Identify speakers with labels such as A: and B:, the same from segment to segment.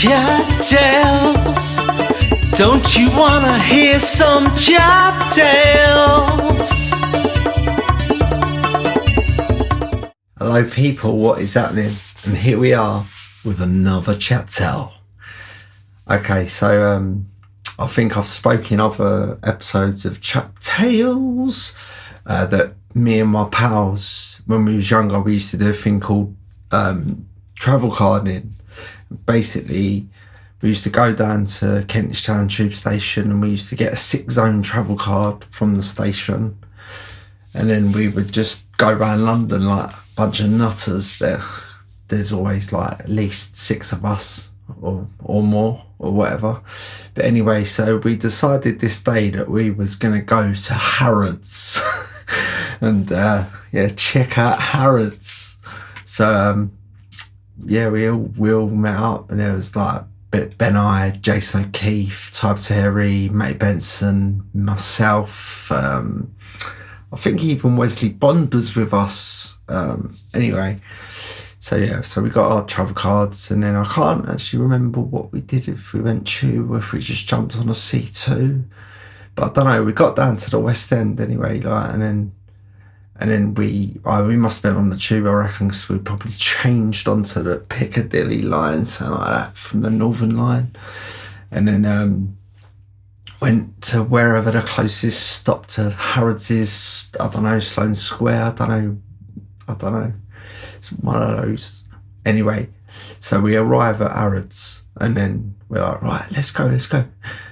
A: Chap tales. Don't you wanna hear some chap tales? Hello people, what is happening? And here we are with another chap tale. Okay, so I think I've spoken in other episodes of chap tales that me and my pals, when we was younger, we used to do a thing called travel carding. Basically, we used to go down to Kentish Town tube station and we used to get a 6-zone travel card from the station, and then we would just go around London like a bunch of nutters. There's always like at least 6 of us or more or whatever. But anyway, so we decided this day that we was gonna go to Harrods and check out Harrods. So we all met up, and there was like Ben I, Jason O'Keefe, Type Terry, Matty Benson, myself. I think even Wesley Bond was with us. Anyway, so we got our travel cards, and then I can't actually remember what we did, if we went tube or if we just jumped on a C2. But I don't know. We got down to the West End anyway, like, and then we must have been on the tube, I reckon, because we probably changed onto the Piccadilly line, something like that, from the Northern line, and then went to wherever the closest stop to Harrods is. I don't know, Sloane Square. I don't know. It's one of those. Anyway, so we arrive at Harrods, and then we're like, right, let's go.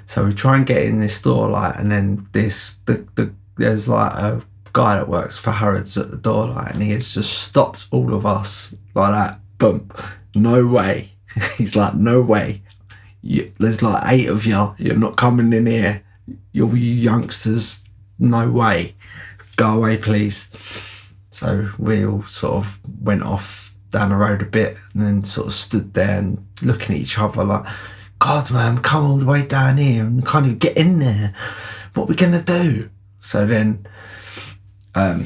A: So we try and get in this door, like, and then there's like a guy that works for Harrods at the door, like, and he has just stopped all of us like that. Boom. No way. He's like, no way. There's like 8 of you. You're not coming in here. You youngsters. No way. Go away, please. So we all sort of went off down the road a bit, and then sort of stood there and looking at each other like, God, man, come all the way down here and can't even get in there. What are we gonna do? So then I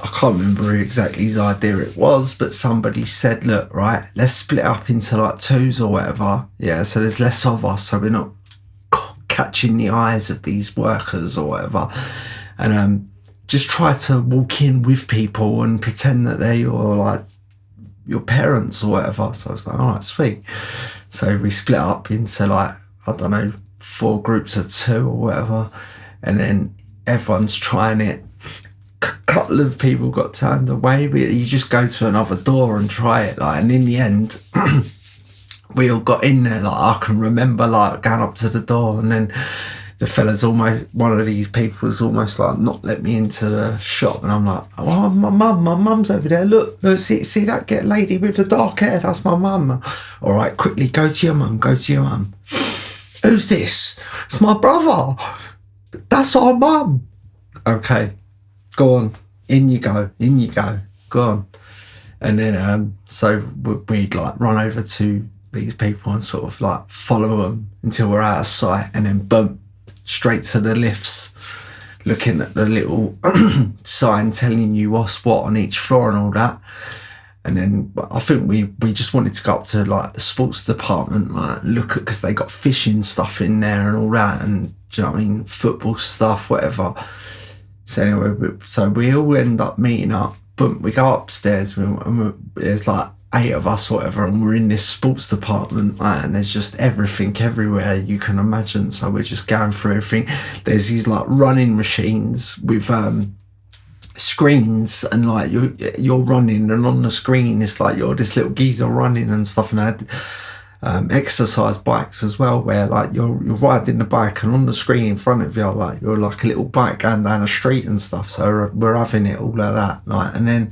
A: can't remember who exactly his idea it was, but somebody said, look, right, let's split up into like 2s or whatever. Yeah, so there's less of us, so we're not catching the eyes of these workers or whatever. And just try to walk in with people and pretend that they're your parents or whatever. So I was like, all right, sweet. So we split up into like, I don't know, 4 groups of 2 or whatever. And then everyone's trying it. Couple of people got turned away, but you just go to another door and try it, like, and in the end we all got in there. Like, I can remember like going up to the door, and then the fella's one of these people was almost like not let me into the shop, and I'm like, oh, my mum's over there, look, see that lady with the dark hair, that's my mum. All right, quickly, go to your mum. Who's this? It's my brother, that's our mum. Okay, go on, in you go, go on. And then so we'd like run over to these people and sort of like follow them until we're out of sight, and then boom, straight to the lifts, looking at the little sign telling you what's what on each floor and all that. And then I think we just wanted to go up to like the sports department, like look at, because they got fishing stuff in there and all that, and do you know what I mean, football stuff, whatever. So anyway, so we all end up meeting up, but we go upstairs, and there's like 8 of us, whatever, and we're in this sports department, and there's just everything everywhere you can imagine. So we're just going through everything. There's these like running machines with screens, and like you're running, and on the screen it's like you're this little geezer running and stuff. And I had exercise bikes as well, where like you're riding the bike, and on the screen in front of you, like you're like a little bike going down a street and stuff. So we're having it all like that, like. And then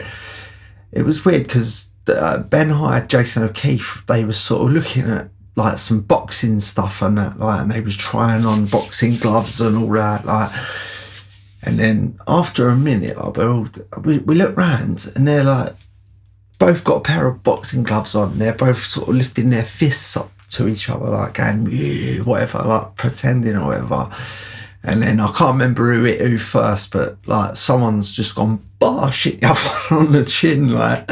A: it was weird because Ben hired Jason O'Keefe. They were sort of looking at like some boxing stuff and that, like, and they was trying on boxing gloves and all that, like. And then after a minute, like, we look round, and they're like, both got a pair of boxing gloves on. They're both sort of lifting their fists up to each other, like going, yeah, whatever, like pretending or whatever. And then I can't remember who first, but like someone's just gone, shit the other one on the chin, like.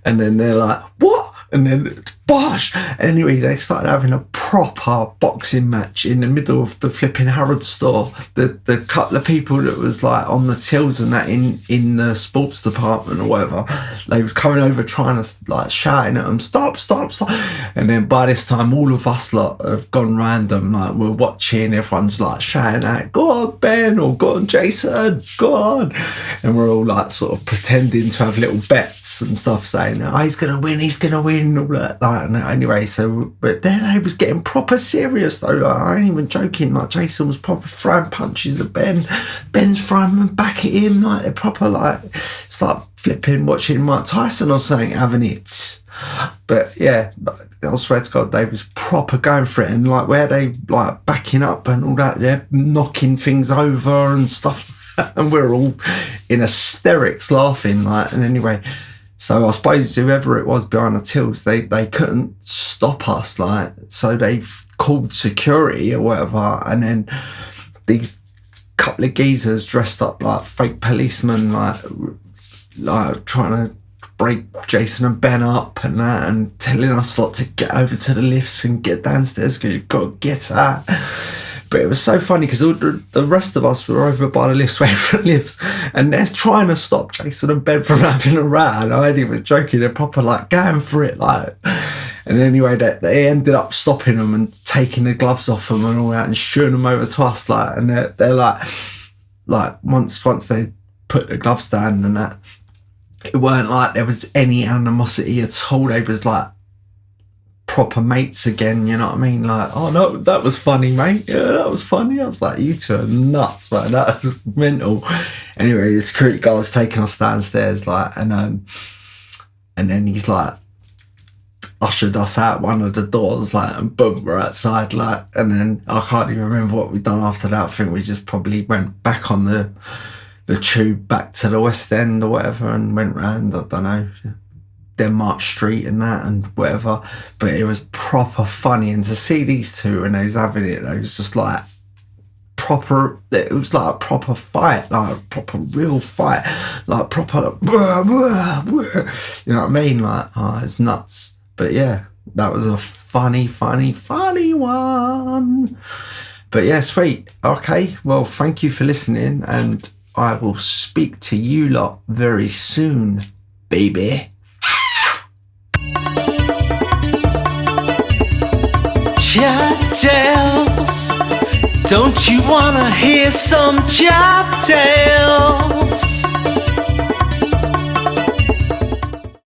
A: And then they're like, what? And then bosh. Anyway, they started having a proper boxing match in the middle of the flipping Harrods store. The couple of people that was like on the tills and that in the sports department or whatever, they was coming over trying to like shouting at them, stop. And then by this time, all of us lot have gone random. Like we're watching, everyone's like shouting out, go on Ben, or go on Jason, go on. And we're all like sort of pretending to have little bets and stuff, saying, oh, he's gonna win, all that. Like, anyway, so but then they was getting proper serious though. Like, I ain't even joking. Like Jason was proper throwing punches at Ben. Ben's throwing them back at him. Like they're proper like it's like flipping watching Mike Tyson or something, having it. But yeah, I swear to God, they was proper going for it, and like where they like backing up and all that, they're knocking things over and stuff, and we're all in hysterics laughing. Like, and anyway. So I suppose whoever it was behind the tills, they couldn't stop us, like, so they called security or whatever, and then these couple of geezers dressed up like fake policemen, like trying to break Jason and Ben up and that, and telling us lot to get over to the lifts and get downstairs because you've got to get out. But it was so funny because the rest of us were over by the lifts, waiting for the lifts, and they're trying to stop Jason and Ben from having a row. And I ain't even joking; they're proper like going for it, like. And anyway, they ended up stopping them and taking the gloves off them and all that, and shooing them over to us, like. And they're like once they put the gloves down and that, it weren't like there was any animosity at all. They was like proper mates again, you know what I mean? Like, oh no, that was funny, mate. Yeah, that was funny. I was like, you two are nuts, man. That was mental. Anyway, the security guy was taking us downstairs, like, and then he's like ushered us out one of the doors, like, and boom, we're outside, like, and then I can't even remember what we'd done after that. I think we just probably went back on the tube back to the West End or whatever and went round, I don't know, Denmark Street and that and whatever. But it was proper funny, and to see these two and they was having it, it was just like proper, it was like a proper fight, like a proper real fight, like proper like, blah, blah, blah. You know what I mean? Like, oh, it's nuts. But yeah, that was a funny one. But yeah, sweet. Okay, well, thank you for listening, and I will speak to you lot very soon, baby. CHAP tales. Don't you wanna hear some CHAP tales?